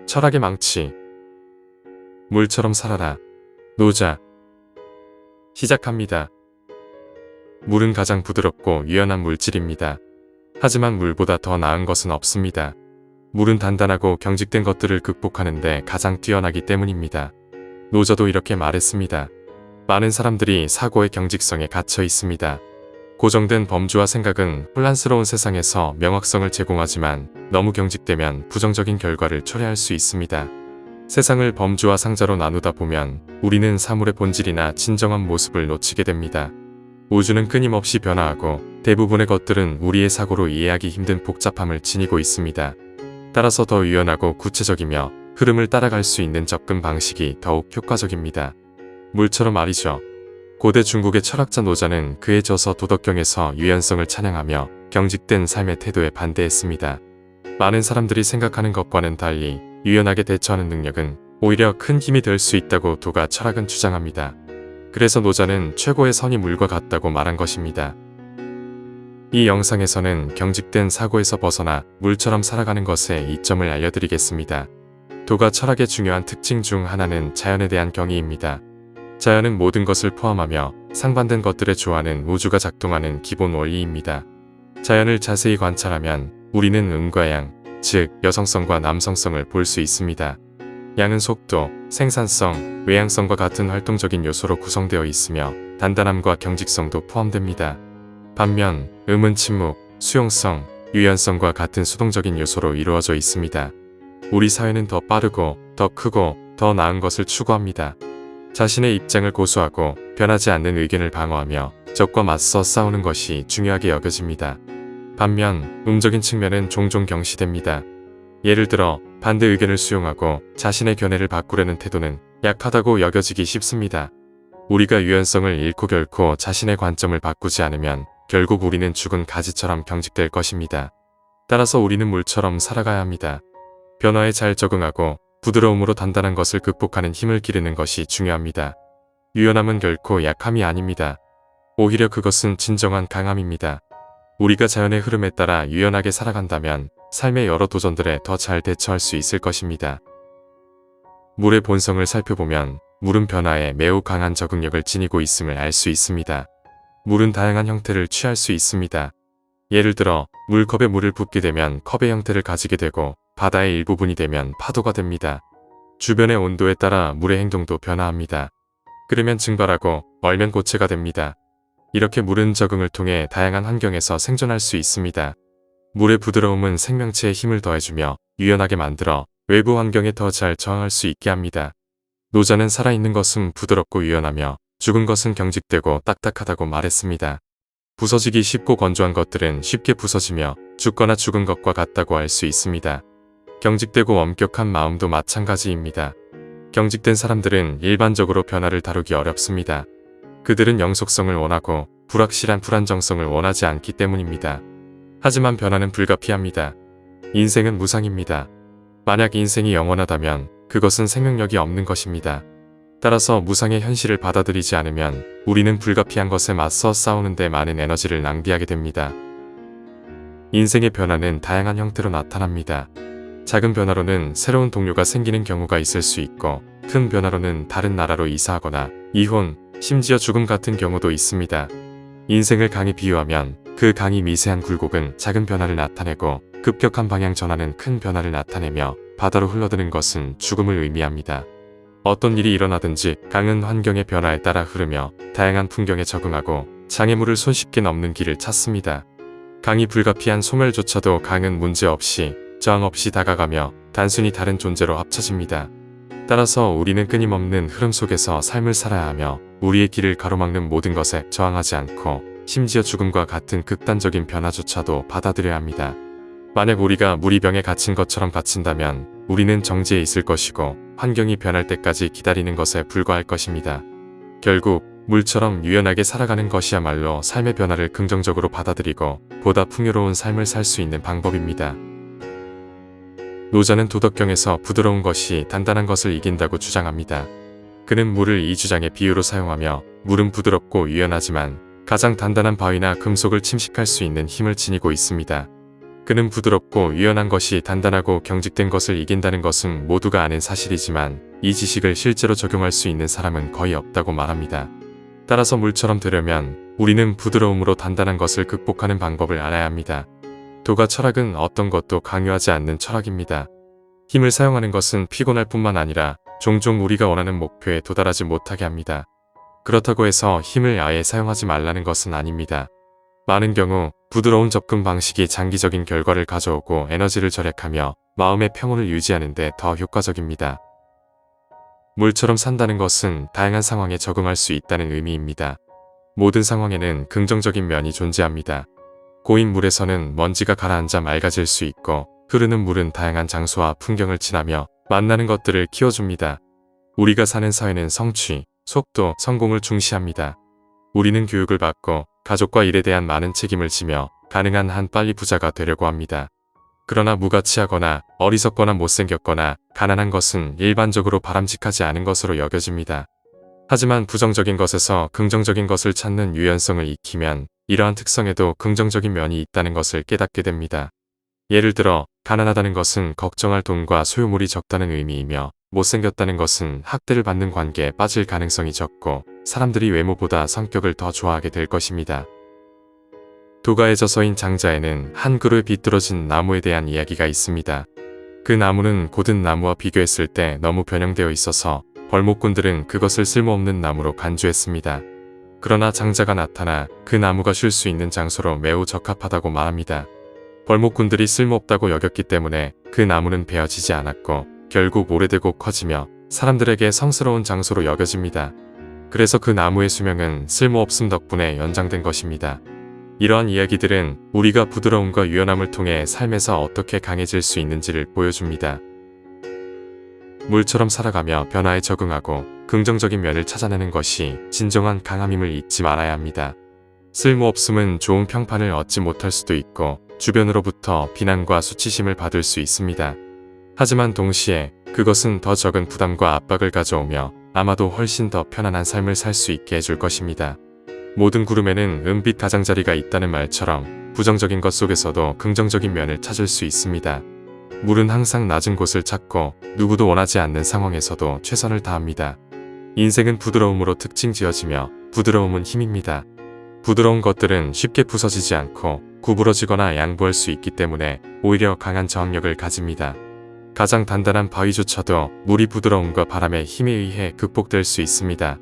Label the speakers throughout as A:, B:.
A: 철학의 망치. 물처럼 살아라. 노자. 시작합니다. 물은 가장 부드럽고 유연한 물질입니다. 하지만 물보다 더 나은 것은 없습니다. 물은 단단하고 경직된 것들을 극복하는데 가장 뛰어나기 때문입니다. 노자도 이렇게 말했습니다. 많은 사람들이 사고의 경직성에 갇혀 있습니다. 고정된 범주와 생각은 혼란스러운 세상에서 명확성을 제공하지만 너무 경직되면 부정적인 결과를 초래할 수 있습니다. 세상을 범주와 상자로 나누다 보면 우리는 사물의 본질이나 진정한 모습을 놓치게 됩니다. 우주는 끊임없이 변화하고 대부분의 것들은 우리의 사고로 이해하기 힘든 복잡함을 지니고 있습니다. 따라서 더 유연하고 구체적이며 흐름을 따라갈 수 있는 접근 방식이 더욱 효과적입니다. 물처럼 말이죠. 고대 중국의 철학자 노자는 그에 져서 도덕경에서 유연성을 찬양하며 경직된 삶의 태도에 반대했습니다. 많은 사람들이 생각하는 것과는 달리 유연하게 대처하는 능력은 오히려 큰 힘이 될 수 있다고 도가 철학은 주장합니다. 그래서 노자는 최고의 선이 물과 같다고 말한 것입니다. 이 영상에서는 경직된 사고에서 벗어나 물처럼 살아가는 것의 이점을 알려드리겠습니다. 도가 철학의 중요한 특징 중 하나는 자연에 대한 경의입니다. 자연은 모든 것을 포함하며 상반된 것들에 좋아하는 우주가 작동하는 기본 원리입니다. 자연을 자세히 관찰하면 우리는 음과 양, 즉 여성성과 남성성을 볼 수 있습니다. 양은 속도, 생산성, 외향성과 같은 활동적인 요소로 구성되어 있으며 단단함과 경직성도 포함됩니다. 반면 음은 침묵, 수용성, 유연성과 같은 수동적인 요소로 이루어져 있습니다. 우리 사회는 더 빠르고 더 크고 더 나은 것을 추구합니다. 자신의 입장을 고수하고 변하지 않는 의견을 방어하며 적과 맞서 싸우는 것이 중요하게 여겨집니다. 반면 음적인 측면은 종종 경시됩니다. 예를 들어 반대 의견을 수용하고 자신의 견해를 바꾸려는 태도는 약하다고 여겨지기 쉽습니다. 우리가 유연성을 잃고 결코 자신의 관점을 바꾸지 않으면 결국 우리는 죽은 가지처럼 경직될 것입니다. 따라서 우리는 물처럼 살아가야 합니다. 변화에 잘 적응하고 부드러움으로 단단한 것을 극복하는 힘을 기르는 것이 중요합니다. 유연함은 결코 약함이 아닙니다. 오히려 그것은 진정한 강함입니다. 우리가 자연의 흐름에 따라 유연하게 살아간다면 삶의 여러 도전들에 더 잘 대처할 수 있을 것입니다. 물의 본성을 살펴보면 물은 변화에 매우 강한 적응력을 지니고 있음을 알 수 있습니다. 물은 다양한 형태를 취할 수 있습니다. 예를 들어 물컵에 물을 붓게 되면 컵의 형태를 가지게 되고 바다의 일부분이 되면 파도가 됩니다. 주변의 온도에 따라 물의 행동도 변화합니다. 끓으면 증발하고 얼면 고체가 됩니다. 이렇게 물은 적응을 통해 다양한 환경에서 생존할 수 있습니다. 물의 부드러움은 생명체에 힘을 더해주며 유연하게 만들어 외부 환경에 더 잘 저항할 수 있게 합니다. 노자는 살아있는 것은 부드럽고 유연하며 죽은 것은 경직되고 딱딱하다고 말했습니다. 부서지기 쉽고 건조한 것들은 쉽게 부서지며 죽거나 죽은 것과 같다고 할 수 있습니다. 경직되고 엄격한 마음도 마찬가지입니다. 경직된 사람들은 일반적으로 변화를 다루기 어렵습니다. 그들은 영속성을 원하고 불확실한 불안정성을 원하지 않기 때문입니다. 하지만 변화는 불가피합니다. 인생은 무상입니다. 만약 인생이 영원하다면 그것은 생명력이 없는 것입니다. 따라서 무상의 현실을 받아들이지 않으면 우리는 불가피한 것에 맞서 싸우는 데 많은 에너지를 낭비하게 됩니다. 인생의 변화는 다양한 형태로 나타납니다. 작은 변화로는 새로운 동료가 생기는 경우가 있을 수 있고 큰 변화로는 다른 나라로 이사하거나 이혼, 심지어 죽음 같은 경우도 있습니다. 인생을 강에 비유하면 그 강이 미세한 굴곡은 작은 변화를 나타내고 급격한 방향 전환은 큰 변화를 나타내며 바다로 흘러드는 것은 죽음을 의미합니다. 어떤 일이 일어나든지 강은 환경의 변화에 따라 흐르며 다양한 풍경에 적응하고 장애물을 손쉽게 넘는 길을 찾습니다. 강이 불가피한 소멸조차도 강은 문제없이 저항 없이 다가가며 단순히 다른 존재로 합쳐집니다. 따라서 우리는 끊임없는 흐름 속에서 삶을 살아야 하며 우리의 길을 가로막는 모든 것에 저항하지 않고 심지어 죽음과 같은 극단적인 변화조차도 받아들여야 합니다. 만약 우리가 물이 병에 갇힌 것처럼 갇힌다면 우리는 정지해 있을 것이고 환경이 변할 때까지 기다리는 것에 불과할 것입니다. 결국 물처럼 유연하게 살아가는 것이야말로 삶의 변화를 긍정적으로 받아들이고 보다 풍요로운 삶을 살 수 있는 방법입니다. 노자는 도덕경에서 부드러운 것이 단단한 것을 이긴다고 주장합니다. 그는 물을 이 주장의 비유로 사용하며 물은 부드럽고 유연하지만 가장 단단한 바위나 금속을 침식할 수 있는 힘을 지니고 있습니다. 그는 부드럽고 유연한 것이 단단하고 경직된 것을 이긴다는 것은 모두가 아는 사실이지만 이 지식을 실제로 적용할 수 있는 사람은 거의 없다고 말합니다. 따라서 물처럼 되려면 우리는 부드러움으로 단단한 것을 극복하는 방법을 알아야 합니다. 도가 철학은 어떤 것도 강요하지 않는 철학입니다. 힘을 사용하는 것은 피곤할 뿐만 아니라 종종 우리가 원하는 목표에 도달하지 못하게 합니다. 그렇다고 해서 힘을 아예 사용하지 말라는 것은 아닙니다. 많은 경우 부드러운 접근 방식이 장기적인 결과를 가져오고 에너지를 절약하며 마음의 평온을 유지하는 데 더 효과적입니다. 물처럼 산다는 것은 다양한 상황에 적응할 수 있다는 의미입니다. 모든 상황에는 긍정적인 면이 존재합니다. 고인 물에서는 먼지가 가라앉아 맑아질 수 있고 흐르는 물은 다양한 장소와 풍경을 지나며 만나는 것들을 키워줍니다. 우리가 사는 사회는 성취, 속도, 성공을 중시합니다. 우리는 교육을 받고 가족과 일에 대한 많은 책임을 지며 가능한 한 빨리 부자가 되려고 합니다. 그러나 무가치하거나 어리석거나 못생겼거나 가난한 것은 일반적으로 바람직하지 않은 것으로 여겨집니다. 하지만 부정적인 것에서 긍정적인 것을 찾는 유연성을 익히면 이러한 특성에도 긍정적인 면이 있다는 것을 깨닫게 됩니다. 예를 들어 가난하다는 것은 걱정할 돈과 소유물이 적다는 의미이며 못생겼다는 것은 학대를 받는 관계에 빠질 가능성이 적고 사람들이 외모보다 성격을 더 좋아하게 될 것입니다. 도가의 저서인 장자에는 한 그루에 비뚤어진 나무에 대한 이야기가 있습니다. 그 나무는 고든 나무와 비교했을 때 너무 변형되어 있어서 벌목꾼들은 그것을 쓸모없는 나무로 간주했습니다. 그러나 장자가 나타나 그 나무가 쉴 수 있는 장소로 매우 적합하다고 말합니다. 벌목꾼들이 쓸모없다고 여겼기 때문에 그 나무는 베어지지 않았고 결국 오래되고 커지며 사람들에게 성스러운 장소로 여겨집니다. 그래서 그 나무의 수명은 쓸모없음 덕분에 연장된 것입니다. 이러한 이야기들은 우리가 부드러움과 유연함을 통해 삶에서 어떻게 강해질 수 있는지를 보여줍니다. 물처럼 살아가며 변화에 적응하고 긍정적인 면을 찾아내는 것이 진정한 강함임을 잊지 말아야 합니다. 쓸모없음은 좋은 평판을 얻지 못할 수도 있고 주변으로부터 비난과 수치심을 받을 수 있습니다. 하지만 동시에 그것은 더 적은 부담과 압박을 가져오며 아마도 훨씬 더 편안한 삶을 살 수 있게 해줄 것입니다. 모든 구름에는 은빛 가장자리가 있다는 말처럼 부정적인 것 속에서도 긍정적인 면을 찾을 수 있습니다. 물은 항상 낮은 곳을 찾고 누구도 원하지 않는 상황에서도 최선을 다합니다. 인생은 부드러움으로 특징 지어지며 부드러움은 힘입니다. 부드러운 것들은 쉽게 부서지지 않고 구부러지거나 양보할 수 있기 때문에 오히려 강한 저항력을 가집니다. 가장 단단한 바위조차도 물이 부드러움과 바람의 힘에 의해 극복될 수 있습니다.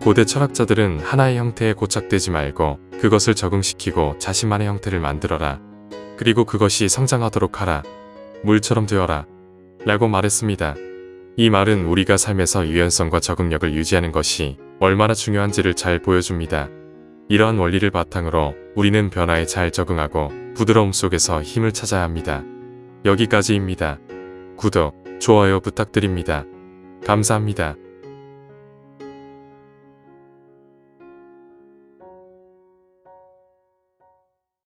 A: 고대 철학자들은 하나의 형태에 고착되지 말고 그것을 적응시키고 자신만의 형태를 만들어라. 그리고 그것이 성장하도록 하라. 물처럼 되어라. 라고 말했습니다. 이 말은 우리가 삶에서 유연성과 적응력을 유지하는 것이 얼마나 중요한지를 잘 보여줍니다. 이러한 원리를 바탕으로 우리는 변화에 잘 적응하고 부드러움 속에서 힘을 찾아야 합니다. 여기까지입니다. 구독, 좋아요 부탁드립니다. 감사합니다.